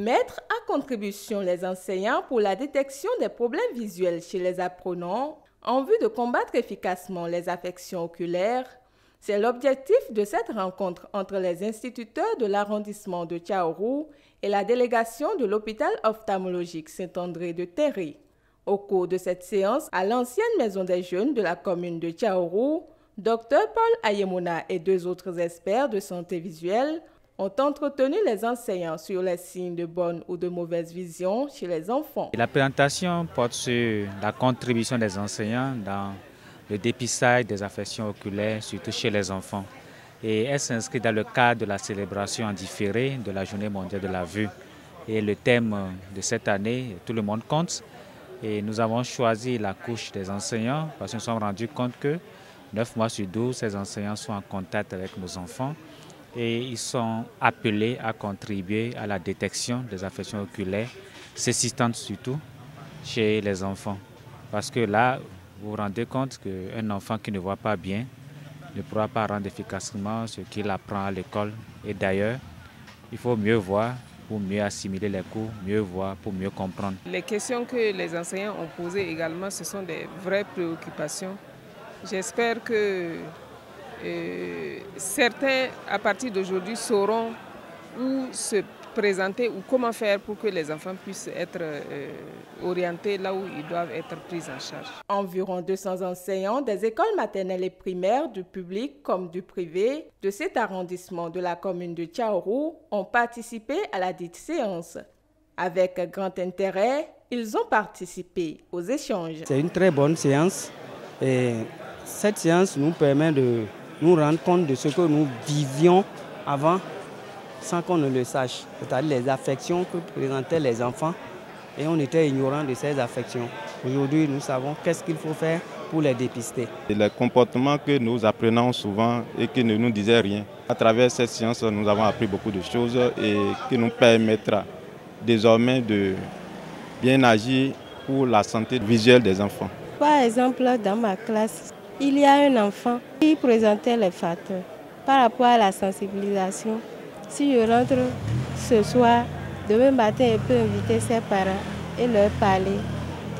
Mettre à contribution les enseignants pour la détection des problèmes visuels chez les apprenants en vue de combattre efficacement les affections oculaires, c'est l'objectif de cette rencontre entre les instituteurs de l'arrondissement de Tchaourou et la délégation de l'hôpital ophtalmologique Saint-André de Terré. Au cours de cette séance, à l'ancienne maison des jeunes de la commune de Tchaourou, Dr Paul Ayemona et 2 autres experts de santé visuelle ont entretenu les enseignants sur les signes de bonne ou de mauvaise vision chez les enfants. La présentation porte sur la contribution des enseignants dans le dépistage des affections oculaires, surtout chez les enfants. Et elle s'inscrit dans le cadre de la célébration en différé de la Journée mondiale de la vue. Et le thème de cette année, tout le monde compte. Et nous avons choisi la couche des enseignants parce que nous nous sommes rendus compte que 9 mois sur 12, ces enseignants sont en contact avec nos enfants. Et ils sont appelés à contribuer à la détection des affections oculaires, persistantes surtout chez les enfants. Parce que là, vous vous rendez compte qu'un enfant qui ne voit pas bien ne pourra pas rendre efficacement ce qu'il apprend à l'école. Et d'ailleurs, il faut mieux voir pour mieux assimiler les cours, mieux voir pour mieux comprendre. Les questions que les enseignants ont posées également, ce sont des vraies préoccupations. J'espère que certains, à partir d'aujourd'hui, sauront où se présenter ou comment faire pour que les enfants puissent être orientés là où ils doivent être pris en charge. Environ 200 enseignants des écoles maternelles et primaires, du public comme du privé, de cet arrondissement de la commune de Tchaourou ont participé à la dite séance. Avec grand intérêt, ils ont participé aux échanges. C'est une très bonne séance et cette séance nous permet de nous rendre compte de ce que nous vivions avant sans qu'on ne le sache, c'est-à-dire les affections que présentaient les enfants et on était ignorant de ces affections. Aujourd'hui, nous savons qu'est-ce qu'il faut faire pour les dépister. Et les comportements que nous apprenons souvent et qui ne nous disaient rien. À travers cette science, nous avons appris beaucoup de choses et qui nous permettra désormais de bien agir pour la santé visuelle des enfants. Par exemple, dans ma classe, il y a un enfant qui présentait les facteurs par rapport à la sensibilisation. Si je rentre ce soir, demain matin, je peux inviter ses parents et leur parler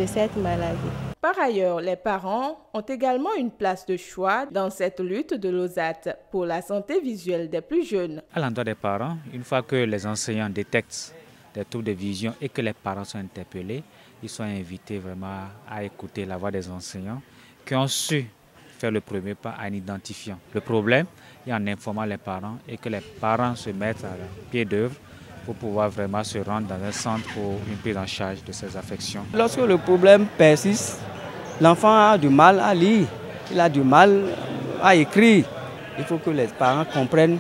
de cette maladie. Par ailleurs, les parents ont également une place de choix dans cette lutte de l'OSAT pour la santé visuelle des plus jeunes. À l'endroit des parents, une fois que les enseignants détectent des troubles de vision et que les parents sont interpellés, ils sont invités vraiment à écouter la voix des enseignants qui ont su faire le premier pas en identifiant le problème et en informant les parents et que les parents se mettent à pied d'œuvre pour pouvoir vraiment se rendre dans un centre pour une prise en charge de ces affections. Lorsque le problème persiste, l'enfant a du mal à lire, il a du mal à écrire. Il faut que les parents comprennent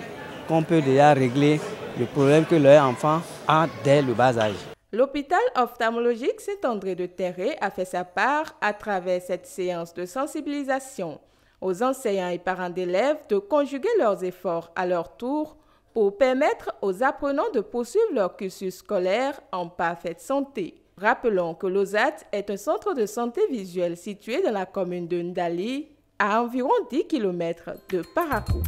qu'on peut déjà régler le problème que leur enfant a dès le bas âge. L'hôpital ophtalmologique Saint-André de Terré a fait sa part à travers cette séance de sensibilisation aux enseignants et parents d'élèves de conjuguer leurs efforts à leur tour pour permettre aux apprenants de poursuivre leur cursus scolaire en parfaite santé. Rappelons que l'OSAT est un centre de santé visuelle situé dans la commune de Ndali, à environ 10 km de Parakou.